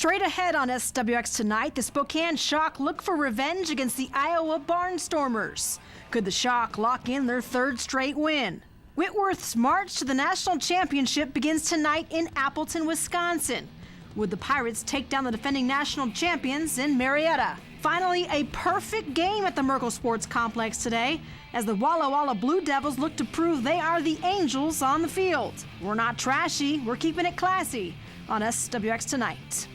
Straight ahead on SWX Tonight, the Spokane Shock look for revenge against the Iowa Barnstormers. Could the Shock lock in their third straight win? Whitworth's march to the national championship begins tonight in Appleton, Wisconsin. Would the Pirates take down the defending national champions in Marietta? Finally, a perfect game at the Merkle Sports Complex today as the Walla Walla Blue Devils look to prove they are the Angels on the field. We're not trashy, we're keeping it classy on SWX Tonight.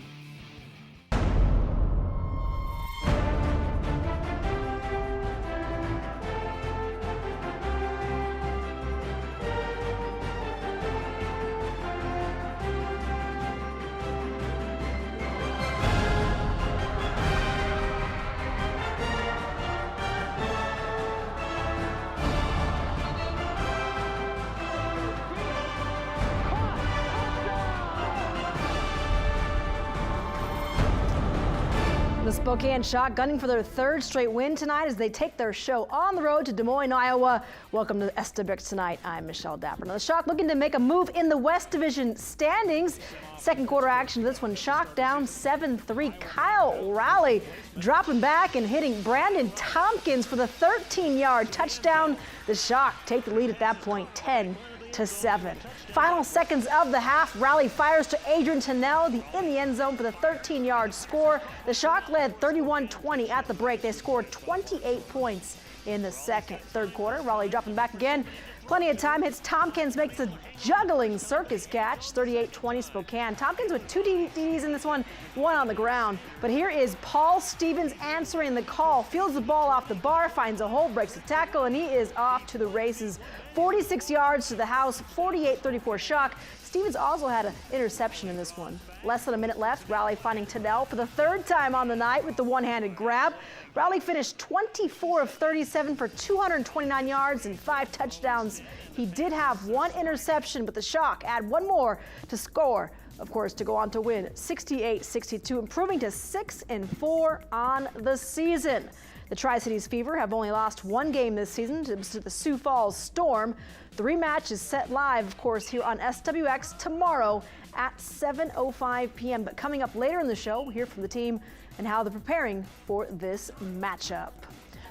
The Spokane Shock gunning for their third straight win tonight as they take their show on the road to Des Moines, Iowa. Welcome to SWX Tonight. I'm Michelle Dapper. Now the Shock looking to make a move in the West Division standings. Second quarter action to this one. Shock down 7-3. Kyle Rowley dropping back and hitting Brandon Tompkins for the 13-yard touchdown. The Shock take the lead at that point, 10-7. Final seconds of the half, Rowley fires to Adrian Tennell in the end zone for the 13-yard score. The Shock led 31-20 at the break. They scored 28 points in the third quarter. Rowley dropping back again. Plenty of time, hits Tompkins, makes a juggling circus catch, 38-20 Spokane. Tompkins with 2 DDs in this one on the ground. But here is Paul Stevens answering the call, fields the ball off the bar, finds a hole, breaks a tackle, and he is off to the races. 46 yards to the house, 48-34 Shock. Stevens also had an interception in this one. Less than a minute left, Rowley finding Tennell for the third time on the night with the one-handed grab. Rowley finished 24 of 37 for 229 yards and 5 touchdowns. He did have one interception, but the Shock add one more to score, of course, to go on to win 68-62, improving to 6-4 on the season. The Tri-Cities Fever have only lost one game this season to the Sioux Falls Storm. The rematch is set live, of course, here on SWX tomorrow at 7:05 p.m. But coming up later in the show, we'll hear from the team and how they're preparing for this matchup.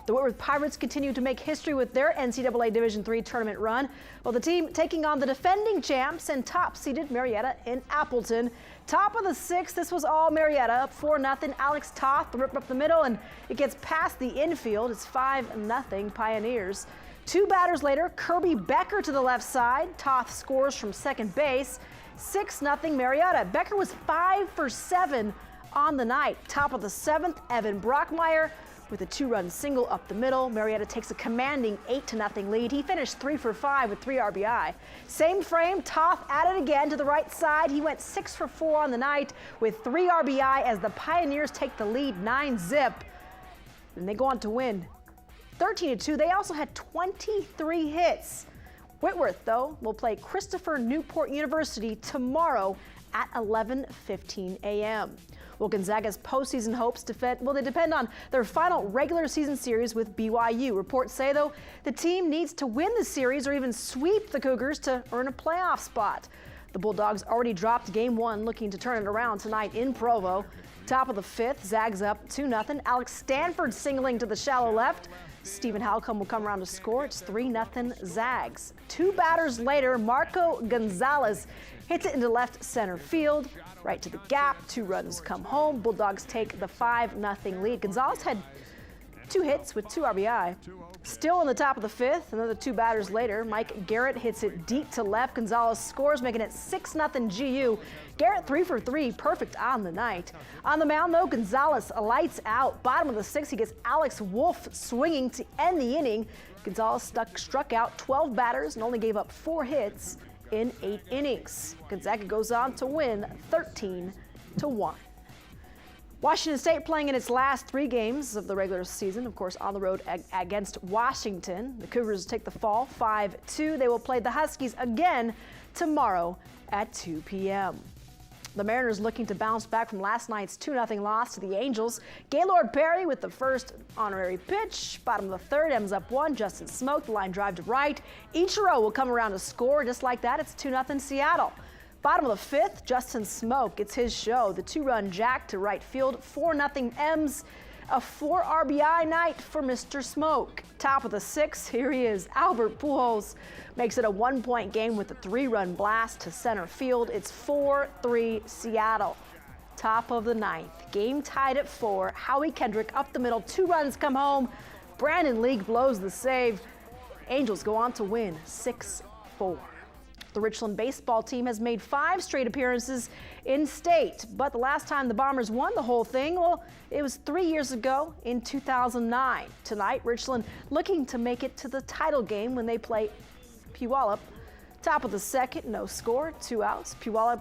The Whitworth Pirates continue to make history with their NCAA Division III tournament run, while the team taking on the defending champs and top-seeded Marietta in Appleton. Top of the sixth, this was all Marietta, up 4-0. Alex Toth, the rip up the middle, and it gets past the infield. It's 5-0 Pioneers. 2 batters later, Kirby Becker to the left side. Toth scores from second base. 6-0 Marietta. Becker was 5 for 7 on the night. Top of the seventh, Evan Brockmeyer with a 2-run single up the middle. Marietta takes a commanding 8-0 lead. He finished 3 for 5 with 3 RBI. Same frame, Toth added again to the right side. He went 6 for 4 on the night with 3 RBI as the Pioneers take the lead 9-zip. And they go on to win 13-2. They also had 23 hits. Whitworth, though, will play Christopher Newport University tomorrow at 11:15 a.m. Well, Gonzaga's postseason hopes depend on their final regular season series with BYU. Reports say, though, the team needs to win the series or even sweep the Cougars to earn a playoff spot. The Bulldogs already dropped game 1, looking to turn it around tonight in Provo. Top of the fifth, Zags up 2-0. Alex Stanford singling to the shallow left. Stephen Halcombe will come around to score. It's 3-0 Zags. 2 batters later, Marco Gonzalez hits it into left center field, right to the gap. 2 runs come home. Bulldogs take the 5-0 lead. Gonzalez had 2 hits with 2 RBI. Still in the top of the fifth, another 2 batters later, Mike Garrett hits it deep to left. Gonzalez scores, making it 6-0 GU. Garrett 3 for 3, perfect on the night. On the mound, though, Gonzalez lights out. Bottom of the sixth, he gets Alex Wolf swinging to end the inning. Gonzalez struck out 12 batters and only gave up 4 hits in 8 innings. Gonzaga goes on to win 13-1. Washington State playing in its last 3 games of the regular season, of course, on the road against Washington. The Cougars take the fall 5-2. They will play the Huskies again tomorrow at 2 p.m. The Mariners looking to bounce back from last night's 2-0 loss to the Angels. Gaylord Perry with the first honorary pitch. Bottom of the third, M's up 1. Justin Smoke, the line drive to right. Ichiro will come around to score. Just like that, it's 2-0 Seattle. Bottom of the fifth, Justin Smoke. It's his show. The two-run jack to right field, 4-0 M's. A 4 RBI night for Mr. Smoke. Top of the sixth, here he is. Albert Pujols makes it a 1-point game with a 3-run blast to center field. It's 4-3 Seattle. Top of the ninth, game tied at 4. Howie Kendrick up the middle, 2 runs come home. Brandon League blows the save. Angels go on to win 6-4. The Richland baseball team has made 5 straight appearances in state, but the last time the Bombers won the whole thing, well, it was 3 years ago in 2009. Tonight, Richland looking to make it to the title game when they play Puyallup. Top of the second, no score, 2 outs. Puyallup,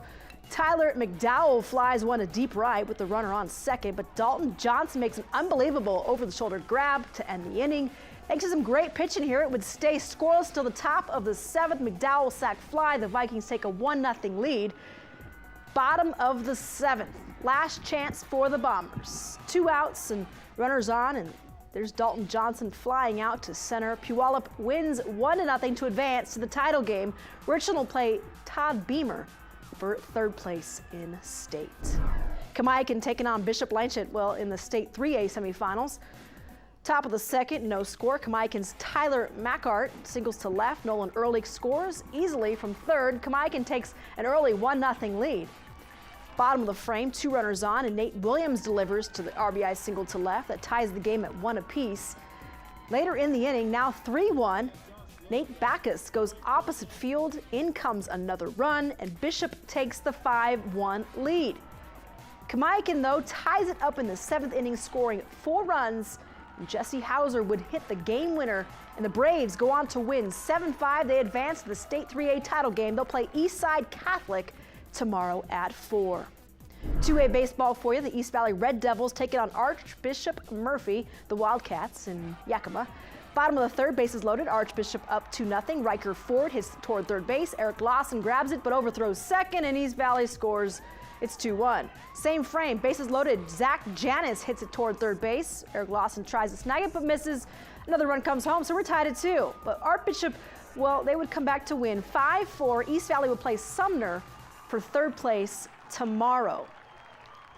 Tyler McDowell flies one to deep right with the runner on second, but Dalton Johnson makes an unbelievable over-the-shoulder grab to end the inning. Thanks to some great pitching here, it would stay scoreless till the top of the 7th. McDowell sac fly. The Vikings take a 1-0 lead. Bottom of the 7th. Last chance for the Bombers. 2 outs and runners on, and there's Dalton Johnson flying out to center. Puyallup wins 1-0 to advance to the title game. Richland will play Todd Beamer for 3rd place in state. Kamaikan taking on Bishop Blanchett, in the state 3A semifinals. Top of the second, no score. Kamaikan's Tyler Mackart singles to left. Nolan Ehrlich scores easily from third. Kamaikan takes an early 1-0 lead. Bottom of the frame, 2 runners on, and Nate Williams delivers to the RBI single to left. That ties the game at 1 apiece. Later in the inning, now 3-1, Nate Backus goes opposite field. In comes another run, and Bishop takes the 5-1 lead. Kamaikan, though, ties it up in the 7th inning, scoring 4 runs. Jesse Hauser would hit the game winner, and the Braves go on to win 7-5. They advance to the state 3A title game. They'll play Eastside Catholic tomorrow at 4. 2A baseball for you. The East Valley Red Devils taking on Archbishop Murphy, the Wildcats in Yakima. Bottom of the third, bases loaded. Archbishop up 2-0. Riker Ford hits toward third base. Eric Lawson grabs it but overthrows second, and East Valley scores. It's 2-1. Same frame, bases loaded. Zach Janis hits it toward third base. Eric Lawson tries to snag it but misses. Another run comes home, so we're tied at 2. But Archbishop, they would come back to win 5-4. East Valley would play Sumner for 3rd place tomorrow.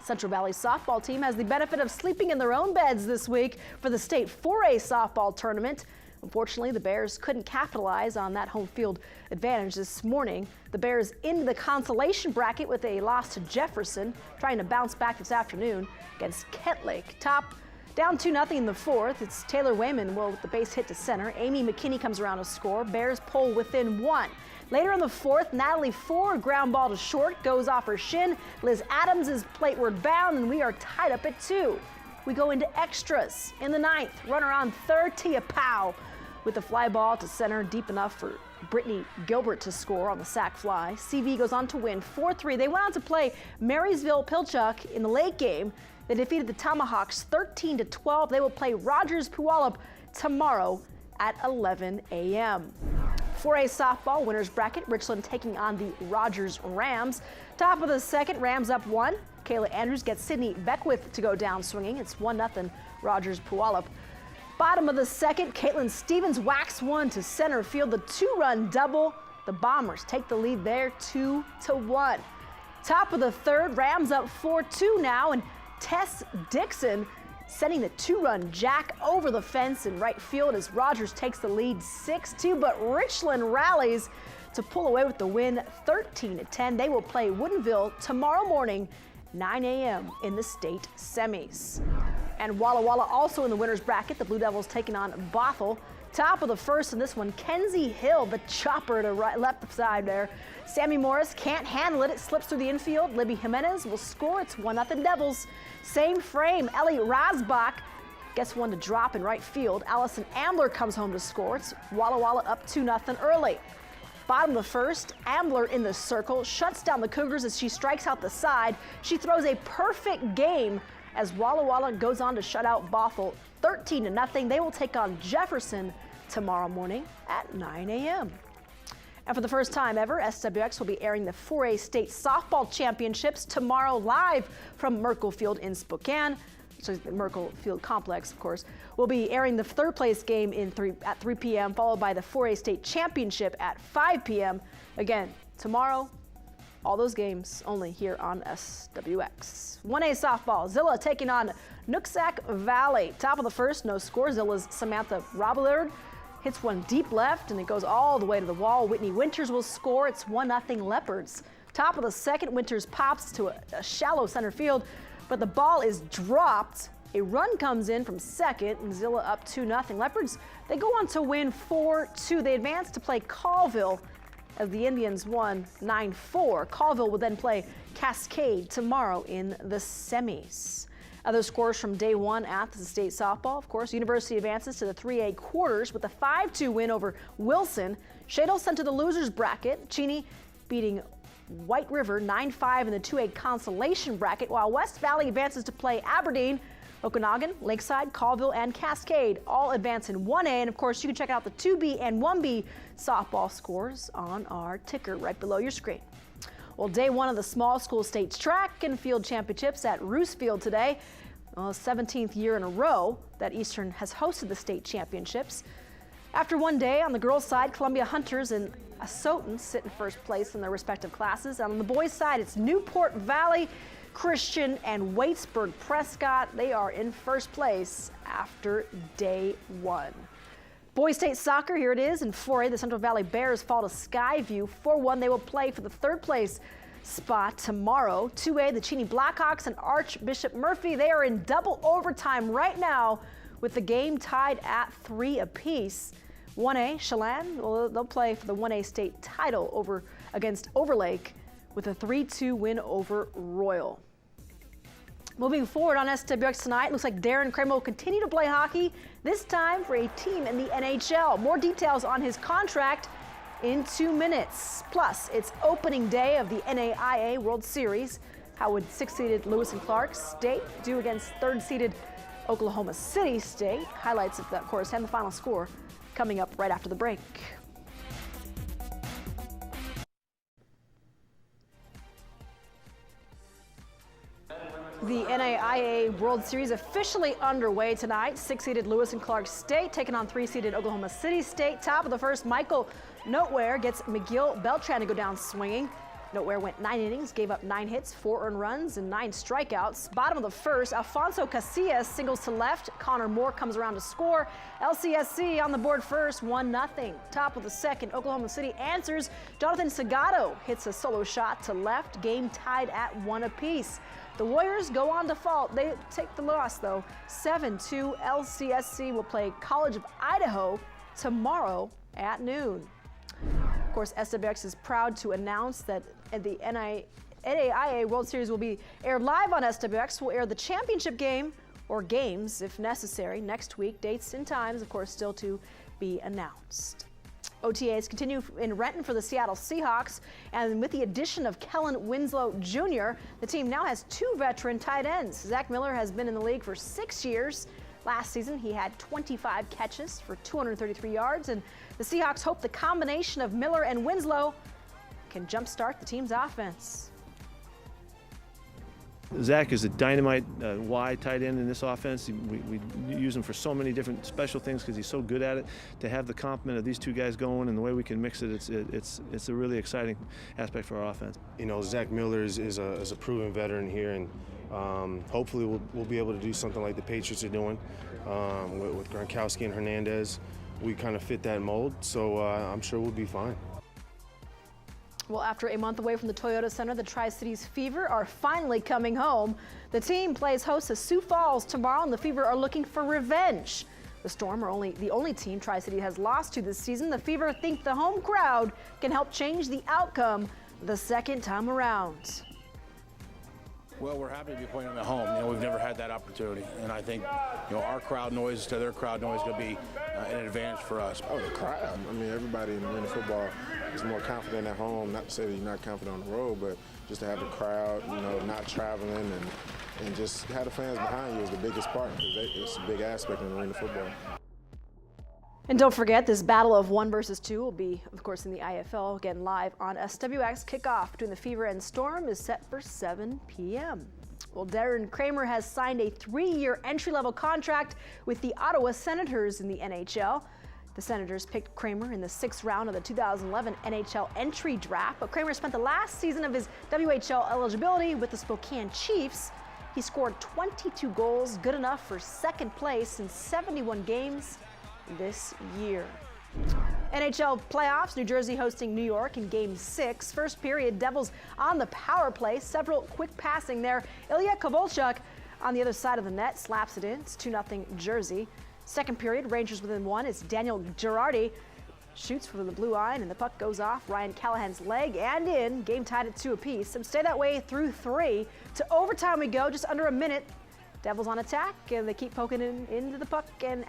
Central Valley softball team has the benefit of sleeping in their own beds this week for the state 4A softball tournament. Unfortunately, the Bears couldn't capitalize on that home field advantage this morning. The Bears into the consolation bracket with a loss to Jefferson, trying to bounce back this afternoon against Kent Lake. Down 2-0 in the 4th. It's Taylor Wayman with the base hit to center. Amy McKinney comes around to score. Bears pull within 1. Later in the 4th, Natalie Ford ground ball to short, goes off her shin. Liz Adams is plateward bound, and we are tied up at 2. We go into extras in the 9th. Runner on third, Tia Powell with the fly ball to center, deep enough for Brittany Gilbert to score on the sac fly. CV goes on to win 4-3. They went on to play Marysville-Pilchuck in the late game. They defeated the Tomahawks 13-12. They will play Rogers Puyallup tomorrow at 11 a.m. 4A softball winners bracket, Richland taking on the Rogers Rams. Top of the second, Rams up 1. Kayla Andrews gets Sydney Beckwith to go down swinging. It's 1-0 Rogers Puyallup. Bottom of the second, Caitlin Stevens whacks one to center field. The 2-run double. The Bombers take the lead there 2-1. Top of the third, Rams up 4-2 now, and Tess Dixon sending the 2-run jack over the fence in right field as Rogers takes the lead 6-2, but Richland rallies to pull away with the win 13-10. They will play Woodinville tomorrow morning, 9 a.m. in the state semis. And Walla Walla also in the winner's bracket. The Blue Devils taking on Bothell. Top of the first in this one, Kenzie Hill, the chopper to left side there. Sammy Morris can't handle it. It slips through the infield. Libby Jimenez will score. It's 1-0 Devils. Same frame, Ellie Rasbach gets one to drop in right field. Allison Ambler comes home to score. It's Walla Walla up 2-0 early. Bottom of the first, Ambler in the circle, shuts down the Cougars as she strikes out the side. She throws a perfect game as Walla Walla goes on to shut out Bothell 13-0. They will take on Jefferson tomorrow morning at 9 a.m. And for the first time ever, SWX will be airing the 4A State Softball Championships tomorrow live from Merkel Field in Spokane. So the Merkel Field Complex, of course. We'll be airing the 3rd place game at 3 p.m., followed by the 4A State Championship at 5 p.m. Again, tomorrow, All those games only here on SWX. 1A softball, Zilla taking on Nooksack Valley. Top of the first, no score. Zilla's Samantha Robillard hits one deep left, and it goes all the way to the wall. Whitney Winters will score. It's 1-0 Leopards. Top of the second, Winters pops to a shallow center field, but the ball is dropped. A run comes in from second, and Zilla up 2-0. Leopards, they go on to win 4-2. They advance to play Colville as the Indians won 9-4. Colville will then play Cascade tomorrow in the semis. Other scores from day one at the state softball, of course, University advances to the 3A quarters with a 5-2 win over Wilson. Shadle sent to the losers bracket. Cheney beating White River 9-5 in the 2A consolation bracket, while West Valley advances to play Aberdeen. Okanagan, Lakeside, Colville, and Cascade all advance in 1A. And of course, you can check out the 2B and 1B softball scores on our ticker right below your screen. Well, day one of the small school states track and field championships at Roos Field today. Well, 17th year in a row that Eastern has hosted the state championships. After one day on the girls' side, Columbia Hunters and Asotin sit in first place in their respective classes. And on the boys' side, it's Newport Valley, Christian, and Waitsburg Prescott. They are in first place after day one. Boys State Soccer, here it is. In 4A, the Central Valley Bears fall to Skyview 4-1. They will play for the third place spot tomorrow. 2A, the Cheney Blackhawks and Archbishop Murphy, they are in double overtime right now with the game tied at 3 apiece. 1A, Chelan, well, they'll play for the 1A state title against Overlake with a 3-2 win over Royal. Moving forward on SWX Tonight, looks like Darren Kramer will continue to play hockey, this time for a team in the NHL. More details on his contract in 2 minutes. Plus, it's opening day of the NAIA World Series. How would 6th-seeded Lewis and Clark State do against 3rd-seeded Oklahoma City State? Highlights of that, of course, and the final score coming up right after the break. The NAIA World Series officially underway tonight. 6th-seeded Lewis and Clark State taking on 3rd-seeded Oklahoma City State. Top of the first, Michael Noteware gets McGill Beltran to go down swinging. Noteware went 9 innings, gave up 9 hits, 4 earned runs, and 9 strikeouts. Bottom of the first, Alfonso Casillas singles to left. Connor Moore comes around to score. LCSC on the board first, 1-0. Top of the second, Oklahoma City answers. Jonathan Segato hits a solo shot to left. Game tied at 1 apiece. The Warriors go on default. They take the loss, though. 7-2. LCSC will play College of Idaho tomorrow at noon. Of course, SWX is proud to announce that the NAIA World Series will be aired live on SWX. We'll air the championship game, or games if necessary, next week. Dates and times, of course, still to be announced. OTAs continue in Renton for the Seattle Seahawks, and with the addition of Kellen Winslow Jr., the team now has 2 veteran tight ends. Zach Miller has been in the league for 6 years. Last season, he had 25 catches for 233 yards, and the Seahawks hope the combination of Miller and Winslow can jumpstart the team's offense. Zach is a dynamite wide tight end in this offense. We use him for so many different special things because he's so good at it. To have the complement of these 2 guys going and the way we can mix it, it's a really exciting aspect for our offense. You know, Zach Miller is a proven veteran here, and hopefully we'll be able to do something like the Patriots are doing with Gronkowski and Hernandez. We kind of fit that mold, so I'm sure we'll be fine. Well, after a month away from the Toyota Center, the Tri-Cities Fever are finally coming home. The team plays host to Sioux Falls tomorrow, and the Fever are looking for revenge. The Storm are the only team Tri-City has lost to this season. The Fever think the home crowd can help change the outcome the second time around. Well, we're happy to be playing them at home. You know, we've never had that opportunity, and I think, you know, our crowd noise to their crowd noise is going to be an advantage for us. Oh, the crowd. I mean, everybody in arena football is more confident at home. Not to say that you're not confident on the road, but just to have the crowd, you know, not traveling and just have the fans behind you is the biggest part, because it's a big aspect in arena football. And don't forget, this battle of 1 versus 2 will be, of course, in the IFL, again live on SWX. Kickoff between the Fever and Storm is set for 7 p.m. Well, Darren Kramer has signed a 3-year entry-level contract with the Ottawa Senators in the NHL. The Senators picked Kramer in the 6th round of the 2011 NHL entry draft, but Kramer spent the last season of his WHL eligibility with the Spokane Chiefs. He scored 22 goals, good enough for 2nd place in 71 games this year. NHL playoffs, New Jersey hosting New York in Game 6. First period, Devils on the power play. Several quick passing there. Ilya Kovalchuk on the other side of the net slaps it in. It's 2-0 Jersey. Second period, Rangers within 1. It's Daniel Girardi shoots for the blue line, and the puck goes off Ryan Callahan's leg and in. Game tied at 2 apiece. And stay that way through 3. To overtime we go, just under a minute. Devils on attack, and they keep poking into the puck, and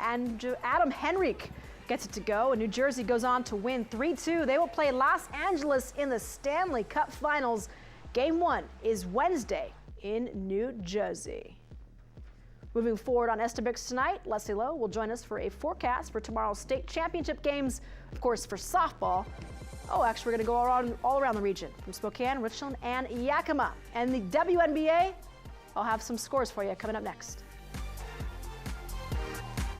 Adam Henrique gets it to go, and New Jersey goes on to win 3-2. They will play Los Angeles in the Stanley Cup Finals. Game 1 is Wednesday in New Jersey. Moving forward on SWX Tonight, Leslie Lowe will join us for a forecast for tomorrow's state championship games, of course, for softball. Oh, actually, we're going to go all around the region, from Spokane, Richland, and Yakima. And the WNBA, I'll have some scores for you coming up next.